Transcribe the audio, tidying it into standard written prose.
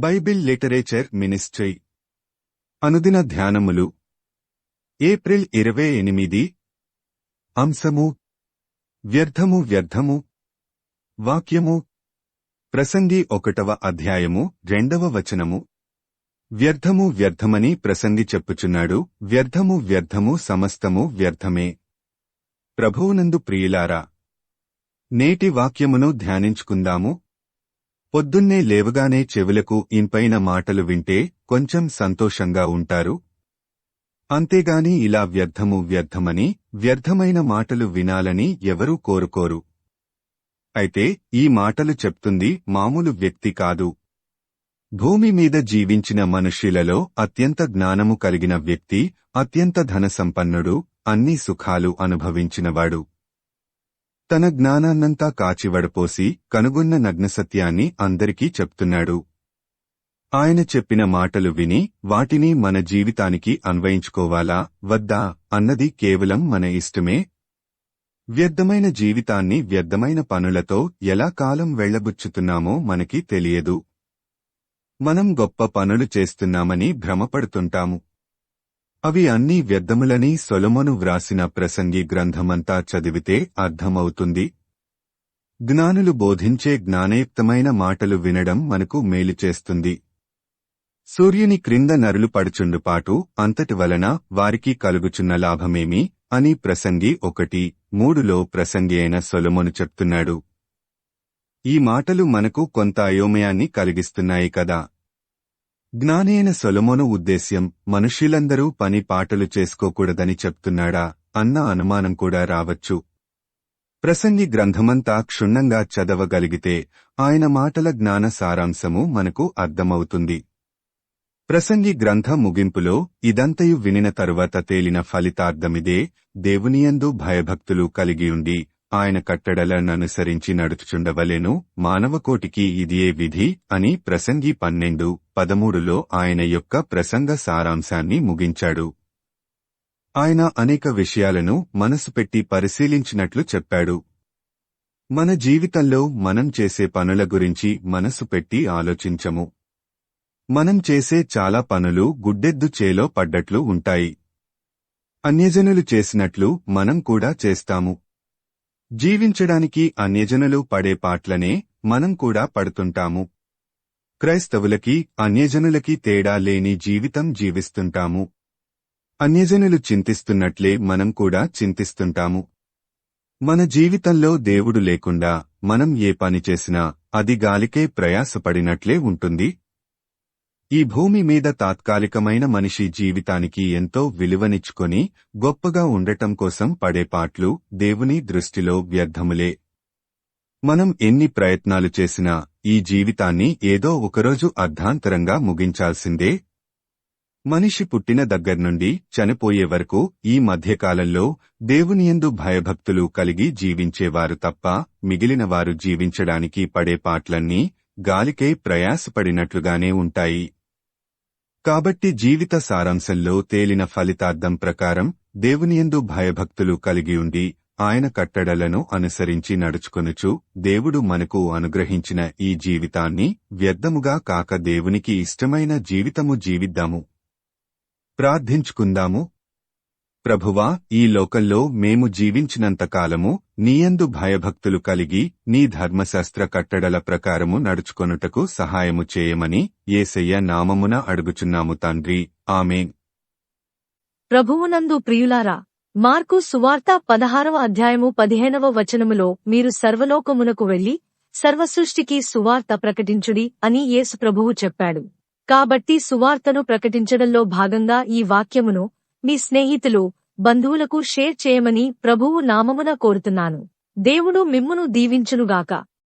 Bible literature ministry అనుదిన ధ్యానములు April 28 అంశము వ్యర్థము వ్యర్థము వాక్యము ప్రసంగి 1వ అధ్యాయము 2వ వచనము వ్యర్థము వ్యర్థమని ప్రసంగి చెప్పుచున్నాడు. వ్యర్థము వ్యర్థము సమస్తము వ్యర్థమే. ప్రభువునందు ప్రియులారా, నేటి వాక్యమును ధ్యానించుకుందాము. పొద్దున్నే లేవగానే చెవులకు ఇంపైన మాటలు వింటే కొంచెం సంతోషంగా ఉంటారు. అంతేగాని ఇలా వ్యర్థము వ్యర్థమని వ్యర్థమైన మాటలు వినాలని ఎవరూ కోరుకోరు. అయితే ఈ మాటలు చెప్తుంది మామూలు వ్యక్తి కాదు. భూమి మీద జీవించిన మనుష్యులలో అత్యంత జ్ఞానము కలిగిన వ్యక్తి, అత్యంత ధనసంపన్నుడు, అన్ని సుఖాలు అనుభవించినవాడు. తన జ్ఞానాన్నంతా కాచివడపోసి కనుగొన్న నగ్నసత్యాన్ని అందరికీ చెప్తున్నాడు. ఆయన చెప్పిన మాటలు విని వాటిని మన జీవితానికి అన్వయించుకోవాలా వద్దా అన్నది కేవలం మన ఇష్టమే. వ్యర్థమైన జీవితాన్ని వ్యర్థమైన పనులతో ఎలా కాలం వెళ్లబుచ్చుతున్నామో మనకి తెలియదు. మనం గొప్ప పనులు చేస్తున్నామని భ్రమపడుతుంటాము. అవి అన్నీ వ్యర్థములని సొలొమోను వ్రాసిన ప్రసంగి గ్రంథమంతా చదివితే అర్థమవుతుంది. జ్ఞానులు బోధించే జ్ఞానయుక్తమైన మాటలు వినడం మనకు మేలు చేస్తుంది. సూర్యుని క్రింద నరులు పడుచుండుపాటు అంతటి వలన వారికి కలుగుచున్న లాభమేమి అని ప్రసంగి 1:3లో ప్రసంగి అయిన సొలొమోను చెప్తున్నాడు. ఈ మాటలు మనకు కొంత అయోమయాన్ని కలిగిస్తున్నాయి కదా. జ్ఞాని అయిన సొలొమోను ఉద్దేశ్యం మనుష్యులందరూ పని పాటలు చేసుకోకూడదని చెప్తున్నాడా అన్న అనుమానం కూడా రావచ్చు. ప్రసంగి గ్రంథమంతా క్షుణ్ణంగా చదవగలిగితే ఆయన మాటల జ్ఞాన సారాంశము మనకు అర్థమవుతుంది. ప్రసంగి గ్రంథ ముగింపులో ఇదంతయు వినిన తరువాత తేలిన ఫలితార్థమిదే: దేవునియందు భయభక్తులు కలిగియుండి ఆయన కట్టడలననుసరించి నడుచుచుండవలెను, మానవకోటికి ఇదియే విధి అని ప్రసంగి 12:13లో ఆయన యొక్క ప్రసంగ సారాంశాన్ని ముగించాడు. ఆయన అనేక విషయాలను మనసు పెట్టి పరిశీలించినట్లు చెప్పాడు. మన జీవితంలో మనం చేసే పనుల గురించి మనసు పెట్టి ఆలోచించము. మనం చేసే చాలా పనులు గుడ్డెద్దు చేలో పడ్డట్లు ఉంటాయి. అన్యజనులు చేసినట్లు మనం కూడా చేస్తాము. జీవించడానికి అన్యజనులు పడే పాట్లనే మనం కూడా పడుతుంటాము. క్రైస్తవులకి అన్యజనులకి తేడా లేని జీవితం జీవిస్తుంటాము. అన్యజనులు చింతిస్తున్నట్లే మనం కూడా చింతిస్తుంటాము. మన జీవితంలో దేవుడు లేకుండా మనం ఏ పని చేసినా అది గాలికే ప్రయాసపడినట్లే ఉంటుంది. ఈ భూమి మీద తాత్కాలికమైన మనిషి జీవితానికి ఎంతో విలువనిచ్చుకొని గొప్పగా ఉండటం కోసం పడే పాట్లు దేవుని దృష్టిలో వ్యర్థములే. మనం ఎన్ని ప్రయత్నాలు చేసినా ఈ జీవితాన్ని ఏదో ఒకరోజు అర్ధాంతరంగా ముగించాల్సిందే. మనిషి పుట్టిన దగ్గర్నుండి చనిపోయే వరకు ఈ మధ్యకాలంలో దేవునియందు భయభక్తులు కలిగి జీవించేవారు తప్ప మిగిలినవారు జీవించడానికి పడే పాట్లన్నీ గాలికే ప్రయాసపడినట్లుగానే ఉంటాయి. కాబట్టి జీవిత సారాంశంలో తేలిన ఫలితార్థం ప్రకారం దేవునియందు భయభక్తులు కలిగియుండి ఆయన కట్టడలను అనుసరించి నడుచుకొనుచు దేవుడు మనకు అనుగ్రహించిన ఈ జీవితాన్ని వ్యర్థముగా కాక దేవునికి ఇష్టమైన జీవితము జీవిద్దాము. ప్రార్థించుకుందాము. ప్రభువా, ఈ లోకంలో మేము జీవించినంతకాలము నీయందు భయభక్తులు కలిగి నీ ధర్మశాస్త్ర కట్టడల ప్రకారము నడుచుకొనుటకు సహాయము చేయమని యేసయ్య నామమున అడుగుచున్నాము తండ్రి. ఆమేన్. ప్రభువునందు ప్రియులారా, మార్కు సువార్త 16వ అధ్యాయము 15వ వచనములో మీరు సర్వలోకమునకు వెళ్లి సర్వసృష్టికి సువార్త ప్రకటించుడి అని యేసు ప్రభువు చెప్పాడు. కాబట్టి సువార్తను ప్రకటించడంలో భాగంగా ఈ వాక్యమును మీ స్నేహితులు, బంధువులకు షేర్ చేయమని ప్రభువు నామమున కోరుతున్నాను. దేవుడు మిమ్మును దీవించునుగాక.